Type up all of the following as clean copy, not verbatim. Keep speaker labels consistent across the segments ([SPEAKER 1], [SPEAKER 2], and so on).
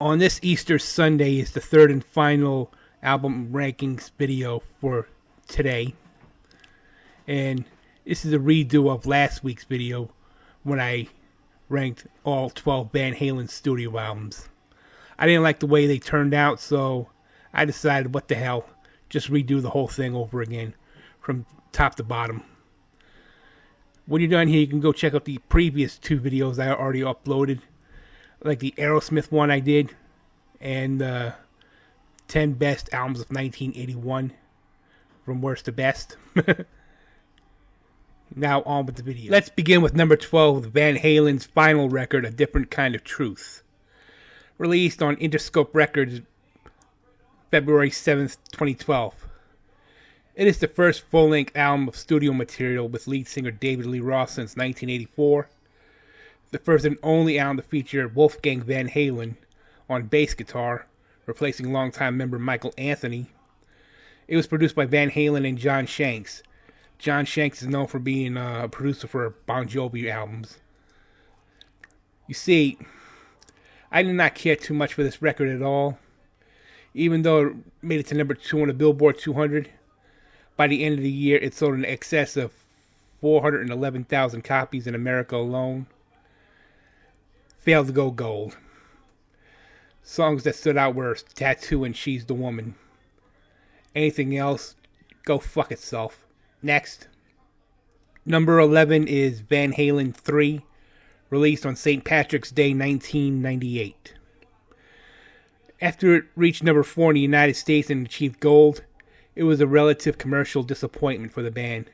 [SPEAKER 1] On this Easter Sunday is the third and final album rankings video for today. And this is a redo of last week's video when I ranked all 12 Van Halen studio albums. I didn't like the way they turned out, so I decided, what the hell, just redo the whole thing over again from top to bottom. When you're done here, you can go check out the previous two videos I already uploaded, like the Aerosmith one I did, and the 10 best albums of 1981, from worst to best. Now on with the video. Let's begin with number 12, Van Halen's final record, A Different Kind of Truth. Released on Interscope Records, February 7th, 2012. It is the first full-length album of studio material with lead singer David Lee Roth since 1984. The first and only album to feature Wolfgang Van Halen on bass guitar, replacing longtime member Michael Anthony. It was produced by Van Halen and John Shanks. John Shanks is known for being a producer for Bon Jovi albums. You see, I did not care too much for this record at all. Even though it made it to number 2 on the Billboard 200, by the end of the year it sold in excess of 411,000 copies in America alone. Failed to go gold. Songs that stood out were Tattoo and She's the Woman. Anything else, go fuck itself. Next. Number 11 is Van Halen 3, released on St. Patrick's Day 1998. After it reached number 4 in the United States and achieved gold, it was a relative commercial disappointment for the band,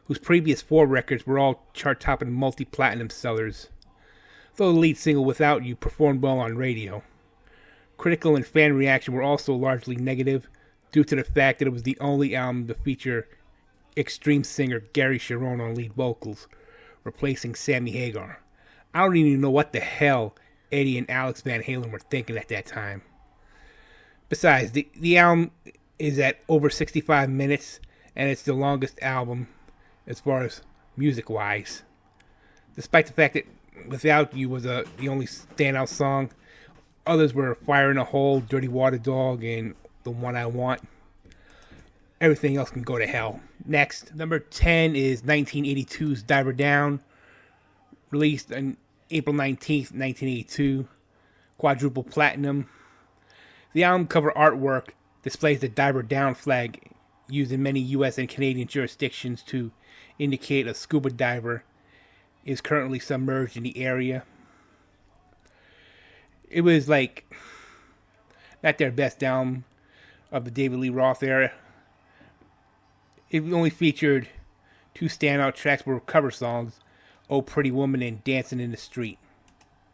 [SPEAKER 1] whose previous 4 records were all chart-topping multi-platinum sellers, though the lead single Without You performed well on radio. Critical and fan reaction were also largely negative, due to the fact that it was the only album to feature extreme singer Gary Cherone on lead vocals, replacing Sammy Hagar. I don't even know what the hell Eddie and Alex Van Halen were thinking at that time. Besides, the album is at over 65 minutes, and it's the longest album as far as music-wise. Despite the fact that Without You was the only standout song, others were Fire in a Hole, Dirty Water Dog, and The One I Want. Everything else can go to hell. Next, number 10 is 1982's Diver Down, released on April 19th, 1982, quadruple platinum. The album cover artwork displays the Diver Down flag used in many U.S. and Canadian jurisdictions to indicate a scuba diver is currently submerged in the area. It was like not their best album of the David Lee Roth era. It only featured 2 standout tracks were cover songs, Oh Pretty Woman and Dancing in the Street.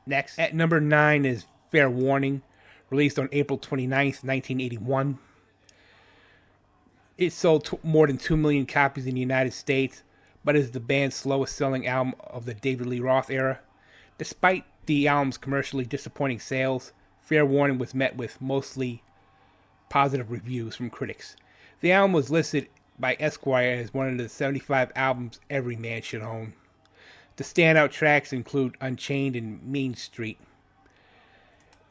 [SPEAKER 1] Next, at number 9 is Fair Warning, released on April 29th, 1981. It sold more than 2 million copies in the United States, but is the band's slowest selling album of the David Lee Roth era. Despite the album's commercially disappointing sales, Fair Warning was met with mostly positive reviews from critics. The album was listed by Esquire as one of the 75 albums every man should own. The standout tracks include Unchained and Mean Street,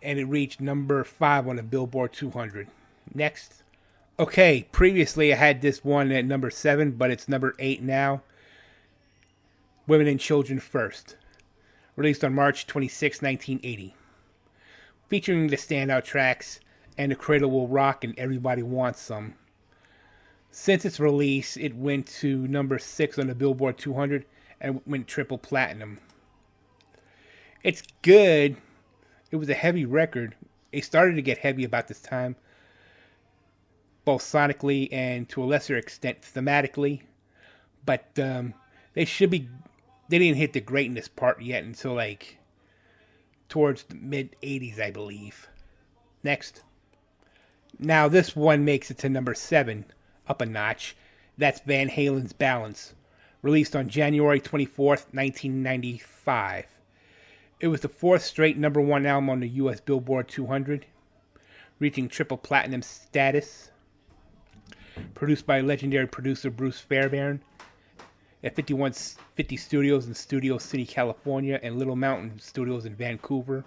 [SPEAKER 1] and it reached number 5 on the Billboard 200. Next. Okay, previously I had this one at number 7, but it's number 8 now. Women and Children First, released on March 26, 1980. Featuring the standout tracks And the Cradle Will Rock and Everybody Wants Some. Since its release, it went to number 6 on the Billboard 200 and went triple platinum. It's good. It was a heavy record. It started to get heavy about this time, both sonically and to a lesser extent thematically. But they didn't hit the greatness part yet until like towards the mid 80s, I believe. Next. Now this one makes it to number 7. Up a notch. That's Van Halen's Balance, released on January 24th, 1995. It was the 4th straight number 1 album on the U.S. Billboard 200, reaching triple platinum status. Produced by legendary producer Bruce Fairbairn at 5150 Studios in Studio City, California, and Little Mountain Studios in Vancouver.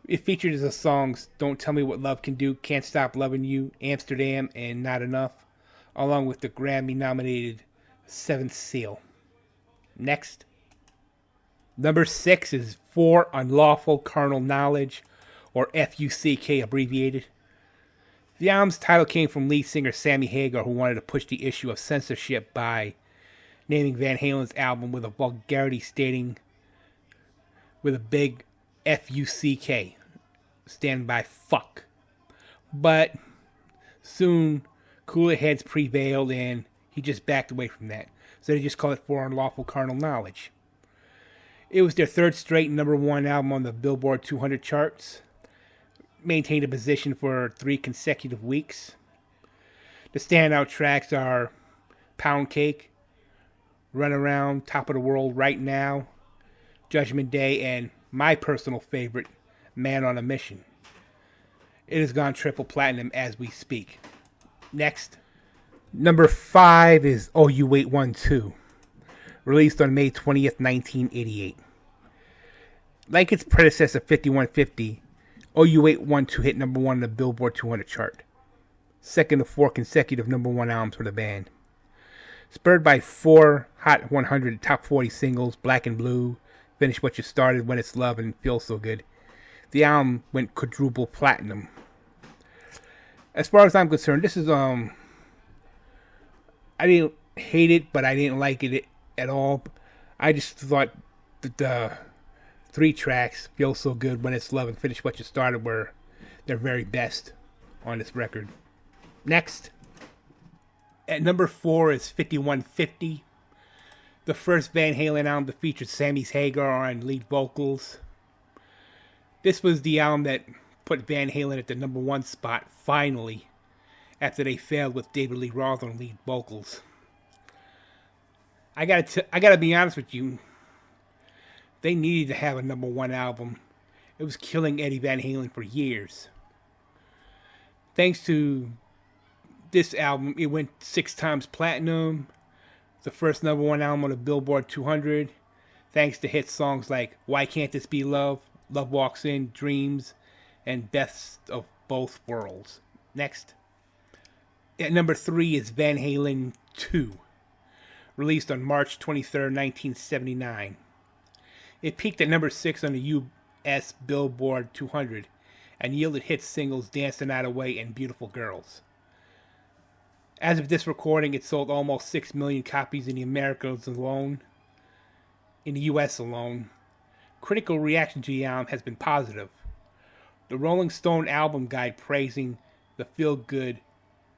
[SPEAKER 1] It features the songs Don't Tell Me What Love Can Do, Can't Stop Loving You, Amsterdam, and Not Enough, along with the Grammy-nominated Seventh Seal. Next. Number 6 is For Unlawful Carnal Knowledge, or FUCK abbreviated. The album's title came from lead singer Sammy Hagar, who wanted to push the issue of censorship by naming Van Halen's album with a vulgarity stating with a big FUCK, stand by fuck. But soon cooler heads prevailed and he just backed away from that. So they just called it For Unlawful Carnal Knowledge. It was their third straight #1 album on the Billboard 200 charts. Maintained a position for 3 consecutive weeks. The standout tracks are Pound Cake, Run Around, Top of the World Right Now, Judgment Day, and my personal favorite, Man on a Mission. It has gone triple platinum as we speak. Next. Number 5 is Oh You Wait 1-2, released on May 20th, 1988. Like its predecessor, 5150, Oh You Wait 1-2 hit #1 on the Billboard 200 chart. Second of 4 consecutive #1 albums for the band. Spurred by 4 Hot 100 Top 40 singles, Black and Blue, Finish What You Started, When It's Love, and Feel So Good, the album went quadruple platinum. As far as I'm concerned, this is I didn't hate it, but I didn't like it at all. I just thought that the 3 tracks, Feel So Good, When It's Love, and Finish What You Started, were their very best on this record. Next. At number 4 is 5150, the first Van Halen album that featured Sammy Hagar on lead vocals. This was the album that put Van Halen at the #1 spot, finally, after they failed with David Lee Roth on lead vocals. I gotta be honest with you, they needed to have a #1 album. It was killing Eddie Van Halen for years. Thanks to this album, it went 6 times platinum, the first #1 album on the Billboard 200, thanks to hit songs like Why Can't This Be Love, Love Walks In, Dreams, and Best of Both Worlds. Next. At number 3 is Van Halen 2, released on March 23rd, 1979. It peaked at number 6 on the U.S. Billboard 200 and yielded hit singles Dance the Night Away and Beautiful Girls. As of this recording, it sold almost 6 million copies in the Americas alone. In the U.S. alone. Critical reaction to the album has been positive. The Rolling Stone album guide praising the feel-good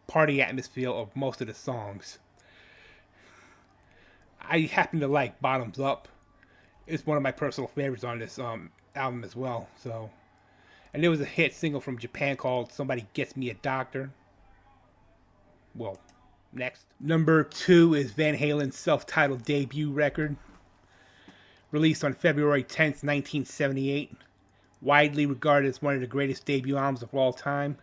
[SPEAKER 1] party atmosphere of most of the songs. I happen to like Bottoms Up. It's one of my personal favorites on this album as well. And there was a hit single from Japan called Somebody Gets Me a Doctor. Well, next. Number 2 is Van Halen's self-titled debut record, released on February 10th, 1978. Widely regarded as one of the greatest debut albums of all time.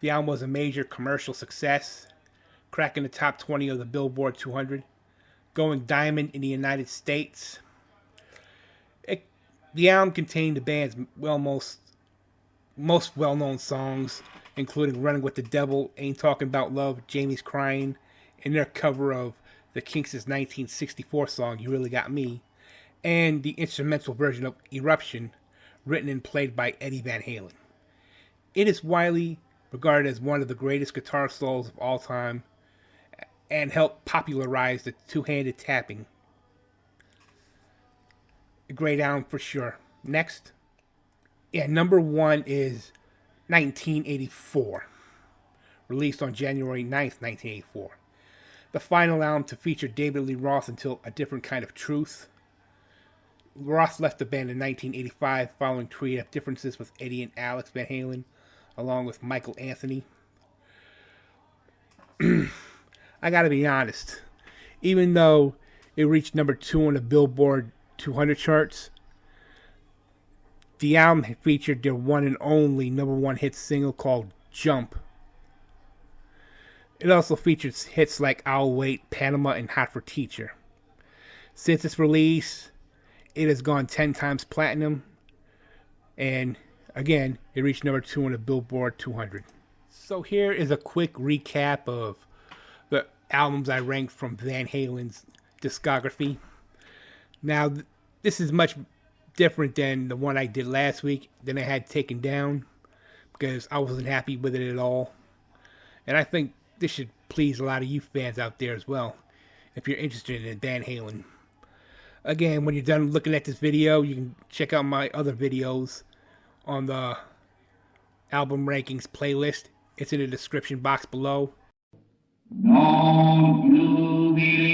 [SPEAKER 1] The album was a major commercial success, cracking the top 20 of the Billboard 200, going diamond in the United States. The album contained the band's most well-known songs, including Running with the Devil, Ain't Talking About Love, Jamie's Crying, and their cover of the Kinks' 1964 song, You Really Got Me, and the instrumental version of Eruption, written and played by Eddie Van Halen. It is widely regarded as one of the greatest guitar solos of all time, and helped popularize the two-handed tapping. A great album for sure. Next. Number 1 is 1984, released on January 9th, 1984. The final album to feature David Lee Roth until A Different Kind of Truth. Roth left the band in 1985 following creative differences with Eddie and Alex Van Halen, along with Michael Anthony. I gotta be honest, even though it reached number 2 on the Billboard 200 charts, the album featured their one and only #1 hit single called Jump. It also features hits like I'll Wait, Panama, and Hot for Teacher. Since its release, it has gone 10 times platinum. And again, it reached number 2 on the Billboard 200. So here is a quick recap of the albums I ranked from Van Halen's discography. Now, this is much different than the one I did last week, than I had taken down, because I wasn't happy with it at all. And I think this should please a lot of you fans out there as well, if you're interested in Van Halen. Again, when you're done looking at this video, you can check out my other videos on the album rankings playlist. It's in the description box below. Don't you be